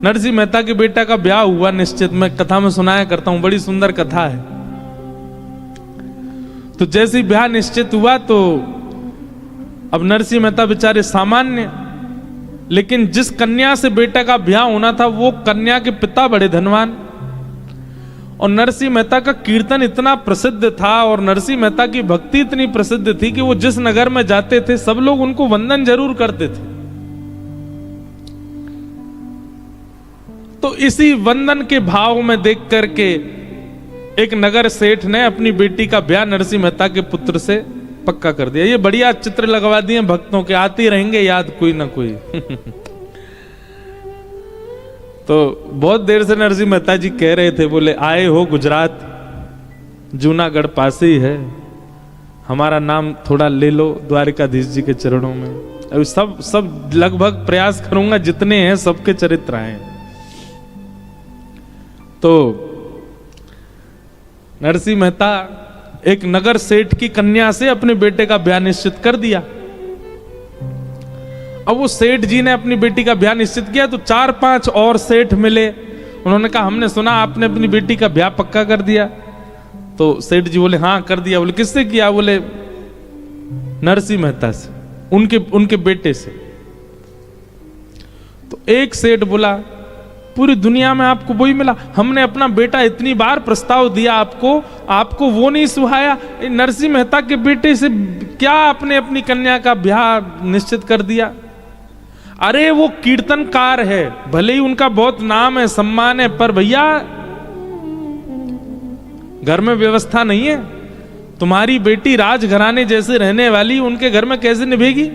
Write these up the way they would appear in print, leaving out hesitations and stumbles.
नरसिंह मेहता के बेटा का ब्याह हुआ निश्चित, मैं कथा में सुनाया करता हूं, बड़ी सुंदर कथा है। तो जैसे ही ब्याह निश्चित हुआ तो अब नरसिंह मेहता बेचारे सामान्य, लेकिन जिस कन्या से बेटा का ब्याह होना था वो कन्या के पिता बड़े धनवान, और नरसिंह मेहता का कीर्तन इतना प्रसिद्ध था और नरसिंह मेहता की भक्ति इतनी प्रसिद्ध थी कि वो जिस नगर में जाते थे सब लोग उनको वंदन जरूर करते थे। तो इसी वंदन के भाव में देख करके एक नगर सेठ ने अपनी बेटी का ब्याह नरसिंह मेहता के पुत्र से पक्का कर दिया। ये बढ़िया चित्र लगवा दिए भक्तों के, आते रहेंगे याद कोई ना कोई। तो बहुत देर से नरसिंह मेहता जी कह रहे थे, बोले आए हो गुजरात, जूनागढ़ पास ही है, हमारा नाम थोड़ा ले लो द्वारिकाधीश जी के चरणों में। अभी सब लगभग प्रयास करूंगा जितने हैं सबके चरित्र आए। तो नरसिंह मेहता एक नगर सेठ की कन्या से अपने बेटे का ब्याह निश्चित कर दिया। अब वो सेठ जी ने अपनी बेटी का ब्याह निश्चित किया तो 4-5 और सेठ मिले, उन्होंने कहा हमने सुना आपने अपनी बेटी का ब्याह पक्का कर दिया। तो सेठ जी बोले हाँ कर दिया। बोले किससे किया? बोले नरसिंह मेहता से, उनके बेटे से। तो एक सेठ बोला पूरी दुनिया में आपको वही मिला, हमने अपना बेटा इतनी बार प्रस्ताव दिया आपको वो नहीं सुहाया, नरसिंह मेहता के बेटे से क्या आपने अपनी कन्या का ब्याह निश्चित कर दिया? अरे वो कीर्तनकार है, भले ही उनका बहुत नाम है सम्मान है, पर भैया घर में व्यवस्था नहीं है। तुम्हारी बेटी राजघराने जैसे रहने वाली, उनके घर में कैसे निभेगी?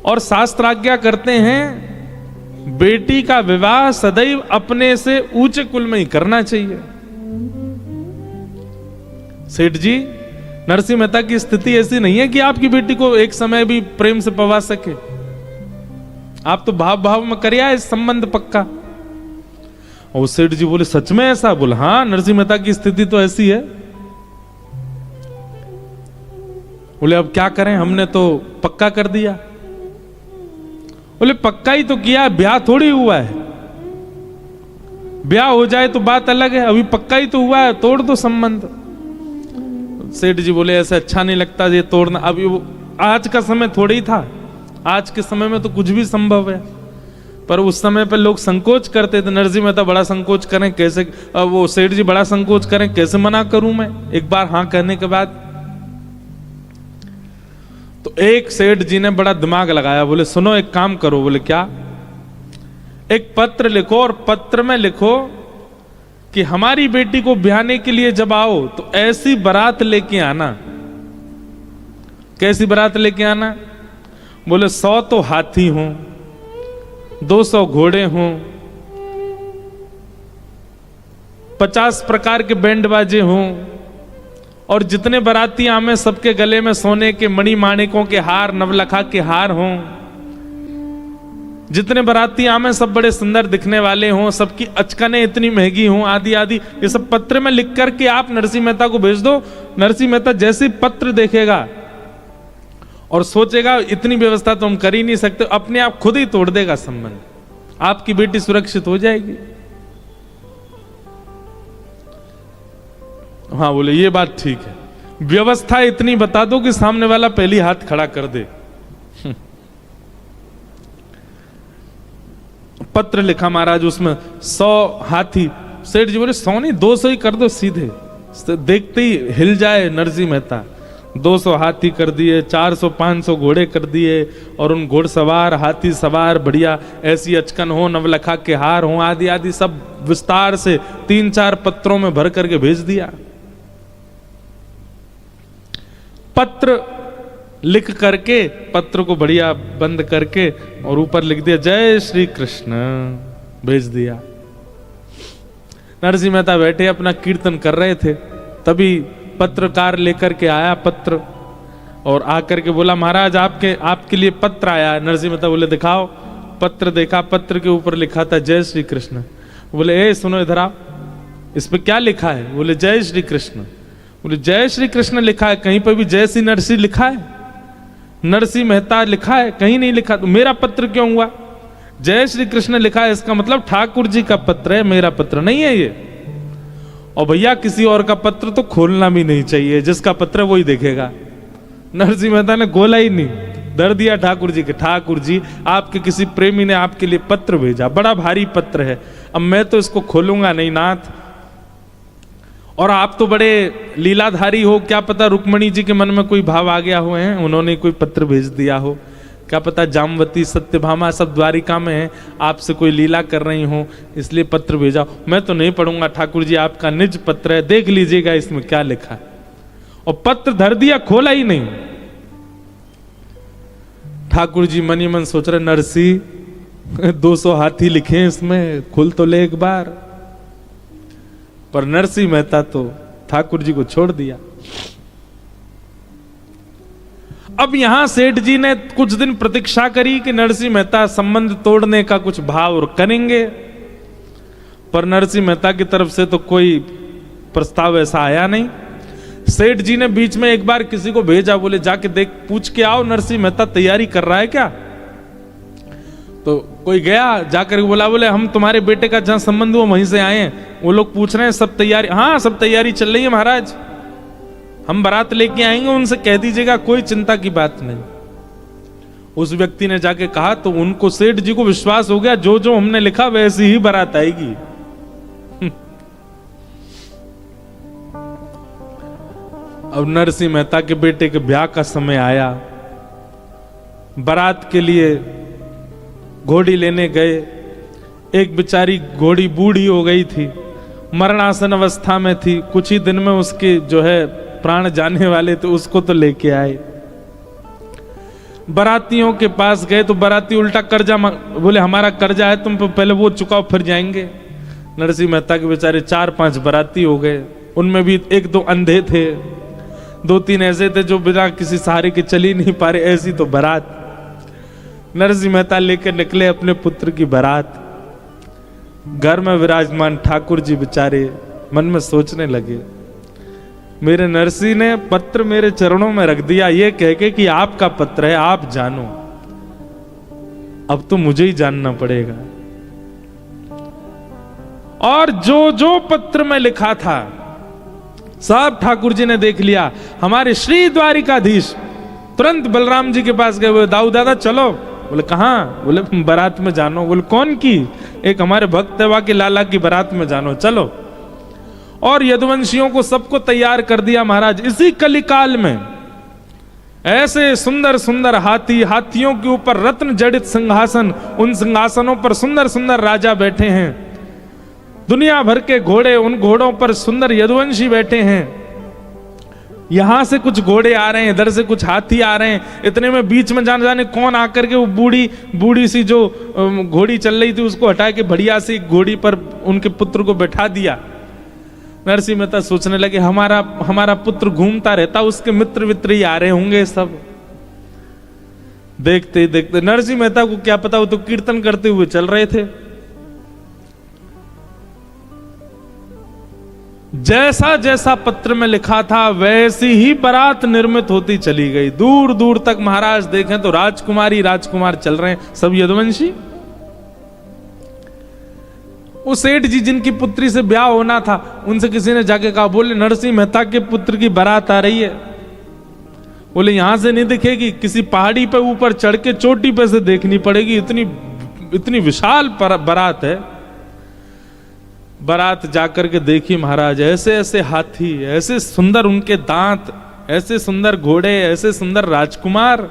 और शास्त्र आज्ञा करते हैं बेटी का विवाह सदैव अपने से ऊंचे कुल में ही करना चाहिए। सेठ जी, नरसिंह मेहता की स्थिति ऐसी नहीं है कि आपकी बेटी को एक समय भी प्रेम से पवा सके। आप तो भाव में करिए इस संबंध पक्का। और सेठ जी बोले सच में ऐसा? बोले हाँ, नरसिंह मेहता की स्थिति तो ऐसी है। बोले अब क्या करें, हमने तो पक्का कर दिया। बोले पक्का ही तो किया, ब्याह थोड़ी हुआ है। ब्याह हो जाए तो बात अलग है, अभी पक्का ही तो हुआ है, तोड़ दो संबंध। सेठ जी बोले ऐसा अच्छा नहीं लगता ये तोड़ना। अभी आज का समय थोड़ी ही था, आज के समय में तो कुछ भी संभव है, पर उस समय पर लोग संकोच करते थे। नरसिंह मेहता बड़ा संकोच करें कैसे, वो सेठ जी बड़ा संकोच करें कैसे मना करूं मैं एक बार हाँ कहने के बाद। तो एक सेठ जी ने बड़ा दिमाग लगाया, बोले सुनो एक काम करो। बोले क्या? एक पत्र लिखो और पत्र में लिखो कि हमारी बेटी को ब्याहने के लिए जब आओ तो ऐसी बारात लेके आना। कैसी बारात लेके आना? बोले 100 तो हाथी हों, 200 घोड़े हों, 50 प्रकार के बैंड बाजे हों, और जितने बाराती आमे सबके गले में सोने के मणि माणिकों के हार, नवलखा के हार हों। जितने बाराती आमे सब बड़े सुंदर दिखने वाले हों, सबकी अचकनें इतनी महंगी हों, आदि आदि। ये सब पत्र में लिख करके आप नरसिंह मेहता को भेज दो। नरसिंह मेहता जैसे पत्र देखेगा और सोचेगा इतनी व्यवस्था तो हम कर ही नहीं सकते, अपने आप खुद ही तोड़ देगा संबंध, आपकी बेटी सुरक्षित हो जाएगी। हाँ बोले ये बात ठीक है, व्यवस्था इतनी बता दो कि सामने वाला पहली हाथ खड़ा कर दे। पत्र लिखा महाराज, उसमें 100 हाथी। सेठ जी बोले 100 नहीं 200 ही कर दो सीधे, देखते ही हिल जाए नरसिंह मेहता। 200 हाथी कर दिए, 400-500 घोड़े कर दिए, और उन घोड़सवार हाथी सवार बढ़िया ऐसी अचकन हो, नवलखा के हार हो, आदि आदि सब विस्तार से 3-4 पत्रों में भर करके भेज दिया। पत्र लिख करके, पत्र को बढ़िया बंद करके और ऊपर लिख दिया जय श्री कृष्ण, भेज दिया। नरसिंह मेहता बैठे अपना कीर्तन कर रहे थे, तभी पत्रकार लेकर के आया पत्र, और आकर के बोला महाराज आपके लिए पत्र आया। नरसिंह मेहता बोले दिखाओ। पत्र देखा, पत्र के ऊपर लिखा था जय श्री कृष्ण। बोले ए सुनो इधर आओ, इस पे क्या लिखा है? बोले जय श्री कृष्ण। बोले जय श्री कृष्ण लिखा है, कहीं पर भी जय श्री नरसिंह लिखा है? नरसिंह मेहता लिखा है? कहीं नहीं लिखा। तो मेरा पत्र क्यों हुआ? जय श्री कृष्ण लिखा है, इसका मतलब ठाकुर जी का पत्र है, मेरा पत्र नहीं है ये। और भैया किसी और का पत्र तो खोलना भी नहीं चाहिए, जिसका पत्र है वही देखेगा। नरसिंह मेहता ने खोला ही नहीं, दर दिया ठाकुर जी के, ठाकुर जी आपके किसी प्रेमी ने आपके लिए पत्र भेजा, बड़ा भारी पत्र है, अब मैं तो इसको खोलूंगा नहीं नाथ। और आप तो बड़े लीलाधारी हो, क्या पता रुक्मणी जी के मन में कोई भाव आ गया हो, हैं उन्होंने कोई पत्र भेज दिया हो, क्या पता जामवती सत्यभामा सब द्वारिका में है, आपसे कोई लीला कर रही हो इसलिए पत्र भेजा। मैं तो नहीं पढ़ूंगा ठाकुर जी, आपका निज पत्र है, देख लीजिएगा इसमें क्या लिखा है। और पत्र धर दिया, खोला ही नहीं। ठाकुर जी मन ही मन सोच रहे, नरसी 200 हाथी लिखे हैं इसमें, खुल तो ले एक बार। पर नरसिंह मेहता तो ठाकुर जी को छोड़ दिया। अब यहां सेठ जी ने कुछ दिन प्रतीक्षा करी कि नरसिंह मेहता संबंध तोड़ने का कुछ भाव और करेंगे, पर नरसिंह मेहता की तरफ से तो कोई प्रस्ताव ऐसा आया नहीं। सेठ जी ने बीच में एक बार किसी को भेजा, बोले जाके देख पूछ के आओ नरसिंह मेहता तैयारी कर रहा है क्या। तो कोई गया, जाकर बोला, बोले हम तुम्हारे बेटे का जहां संबंध हुआ वहीं से आए हैं, वो लोग पूछ रहे हैं सब तैयारी, हाँ सब तैयारी चल रही है महाराज, हम बारात लेके आएंगे, उनसे कह दीजिएगा, कोई चिंता की बात नहीं। उस व्यक्ति ने जाके कहा तो उनको सेठ जी को विश्वास हो गया, जो जो हमने लिखा वैसी ही बारात आएगी। अब नरसिंह मेहता के बेटे के ब्याह का समय आया, बारात के लिए घोड़ी लेने गए। एक बेचारी घोड़ी बूढ़ी हो गई थी, मरणासन अवस्था में थी, कुछ ही दिन में उसके जो है प्राण जाने वाले थे, उसको तो लेके आए। बारातियों के पास गए तो बाराती उल्टा कर्जा, बोले हमारा कर्जा है, तुम पहले वो चुकाओ फिर जाएंगे। नरसिंह मेहता के बेचारे 4-5 बाराती हो गए, उनमें भी 1-2 अंधे थे, 2-3 ऐसे थे जो बिना किसी सहारे के चल ही नहीं पा रहे, ऐसी तो बारात। नरसिंह मेहता लेकर निकले अपने पुत्र की बारात। घर में विराजमान ठाकुर जी बेचारे मन में सोचने लगे, मेरे नरसिंह ने पत्र मेरे चरणों में रख दिया, ये कह के कि आपका पत्र है, आप जानो, अब तो मुझे ही जानना पड़ेगा। और जो जो पत्र में लिखा था सब ठाकुर जी ने देख लिया। हमारे श्री द्वारिकाधीश तुरंत बलराम जी के पास गए, बोले दाऊ दादा चलो। बोले कहां? बोले बारात में जानो। बोले कौन की? एक हमारे भक्त है, के लाला की बारात में जानो, चलो। और यदुवंशियों को सबको तैयार कर दिया महाराज। इसी कलिकाल में ऐसे सुंदर सुंदर हाथी, हाथियों के ऊपर रत्न जड़ित सिंहासन, उन सिंहासनों पर सुंदर सुंदर राजा बैठे हैं, दुनिया भर के घोड़े, उन घोड़ों पर सुंदर यदुवंशी बैठे हैं। यहां से कुछ घोड़े आ रहे हैं, इधर से कुछ हाथी आ रहे हैं। इतने में बीच में जाने जाने कौन आकर के वो बूढ़ी सी जो घोड़ी चल रही थी उसको हटा के बढ़िया सी घोड़ी पर उनके पुत्र को बैठा दिया। नरसिंह मेहता सोचने लगे हमारा पुत्र घूमता रहता, उसके मित्र वित्र ही आ रहे होंगे सब। देखते देखते नरसिंह मेहता को क्या पता, वो तो कीर्तन करते हुए चल रहे थे। जैसा जैसा पत्र में लिखा था वैसी ही बारात निर्मित होती चली गई। दूर दूर तक महाराज देखें तो राजकुमारी राजकुमार चल रहे हैं, सब यदुवंशी। वो सेठ जी जिनकी पुत्री से ब्याह होना था, उनसे किसी ने जाके कहा, बोले नरसिंह मेहता के पुत्र की बारात आ रही है। बोले यहां से नहीं दिखेगी, किसी पहाड़ी पे ऊपर चढ़ के चोटी पे से देखनी पड़ेगी, इतनी विशाल बारात है। बारात जाकर के देखी महाराज, ऐसे ऐसे हाथी, ऐसे सुंदर उनके दांत, ऐसे सुंदर घोड़े, ऐसे सुंदर राजकुमार।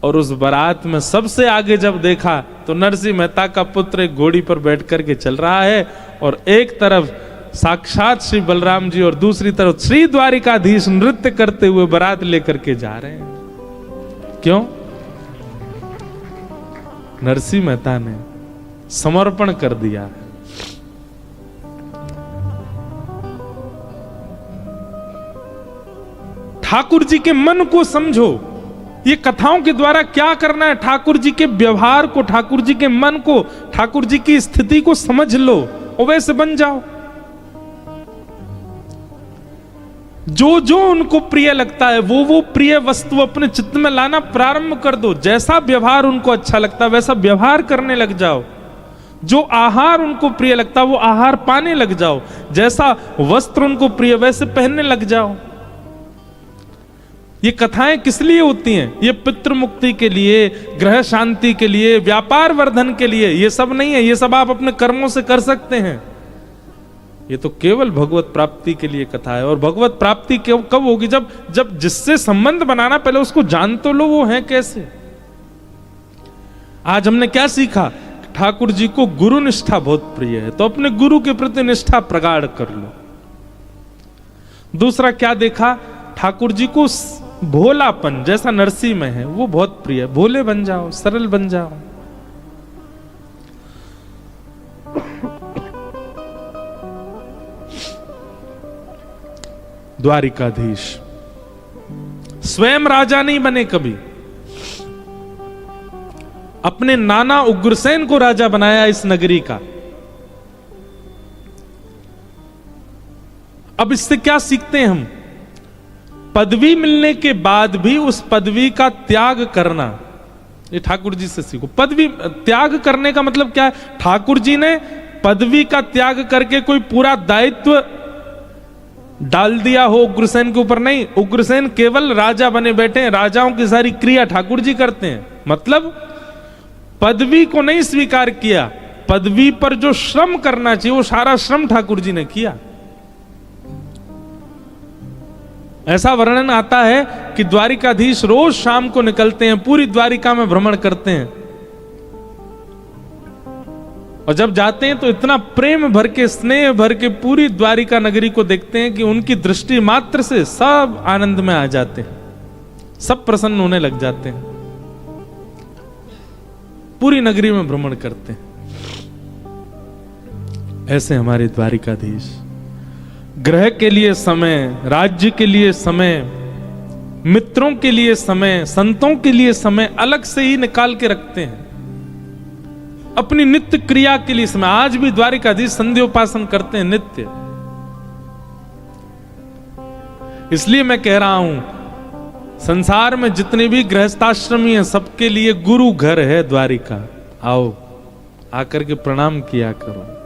और उस बारात में सबसे आगे जब देखा तो नरसिंह मेहता का पुत्र एक घोड़ी पर बैठ करके चल रहा है, और एक तरफ साक्षात श्री बलराम जी और दूसरी तरफ श्री द्वारिकाधीश नृत्य करते हुए बारात लेकर के जा रहे हैं। क्यों? नरसिंह मेहता ने समर्पण कर दिया है। ठाकुर जी के मन को समझो, ये कथाओं के द्वारा क्या करना है, ठाकुर जी के व्यवहार को, ठाकुर जी के मन को, ठाकुर जी की स्थिति को समझ लो और वैसे बन जाओ। जो जो उनको प्रिय लगता है वो प्रिय वस्तु अपने चित्त में लाना प्रारंभ कर दो। जैसा व्यवहार उनको अच्छा लगता है वैसा व्यवहार करने लग जाओ। जो आहार उनको प्रिय लगता है वो आहार पाने लग जाओ। जैसा वस्त्र उनको प्रिय वैसे पहनने लग जाओ। ये कथाएं किस लिए होती हैं? ये पितृ मुक्ति के लिए, ग्रह शांति के लिए, व्यापार वर्धन के लिए। ये सब नहीं है, ये सब आप अपने कर्मों से कर सकते हैं। ये तो केवल भगवत प्राप्ति के लिए कथा है। और भगवत प्राप्ति कब होगी? जब जिससे संबंध बनाना पहले उसको जान तो लो वो है कैसे। आज हमने क्या सीखा? ठाकुर जी को गुरु निष्ठा बहुत प्रिय है, तो अपने गुरु के प्रति निष्ठा प्रगाढ़ कर लो। दूसरा क्या देखा? ठाकुर जी को भोलापन, जैसा नरसिंह में है वो बहुत प्रिय है। भोले बन जाओ, सरल बन जाओ। द्वारिकाधीश स्वयं राजा नहीं बने कभी, अपने नाना उग्रसेन को राजा बनाया इस नगरी का। अब इससे क्या सीखते हैं हम? पदवी मिलने के बाद भी उस पदवी का त्याग करना, ये ठाकुर जी से सीखो। पदवी त्याग करने का मतलब क्या है? ठाकुर जी ने पदवी का त्याग करके कोई पूरा दायित्व डाल दिया हो उग्रसेन के ऊपर? नहीं, उग्रसेन केवल राजा बने बैठे हैं। राजाओं की सारी क्रिया ठाकुर जी करते हैं। मतलब पदवी को नहीं स्वीकार किया, पदवी पर जो श्रम करना चाहिए वो सारा श्रम ठाकुर जी ने किया। ऐसा वर्णन आता है कि द्वारिकाधीश रोज शाम को निकलते हैं, पूरी द्वारिका में भ्रमण करते हैं, और जब जाते हैं तो इतना प्रेम भर के, स्नेह भर के पूरी द्वारिका नगरी को देखते हैं कि उनकी दृष्टि मात्र से सब आनंद में आ जाते हैं, सब प्रसन्न होने लग जाते हैं। पूरी नगरी में भ्रमण करते हैं। ऐसे हमारे द्वारिकाधीश ग्रह के लिए समय, राज्य के लिए समय, मित्रों के लिए समय, संतों के लिए समय अलग से ही निकाल के रखते हैं। अपनी नित्य क्रिया के लिए समय। आज भी द्वारिकाधीश संध्योपासन करते हैं नित्य। इसलिए मैं कह रहा हूं, संसार में जितने भी गृहस्थाश्रमी हैं सबके लिए गुरु घर है द्वारिका। आओ, आकर के प्रणाम किया करो।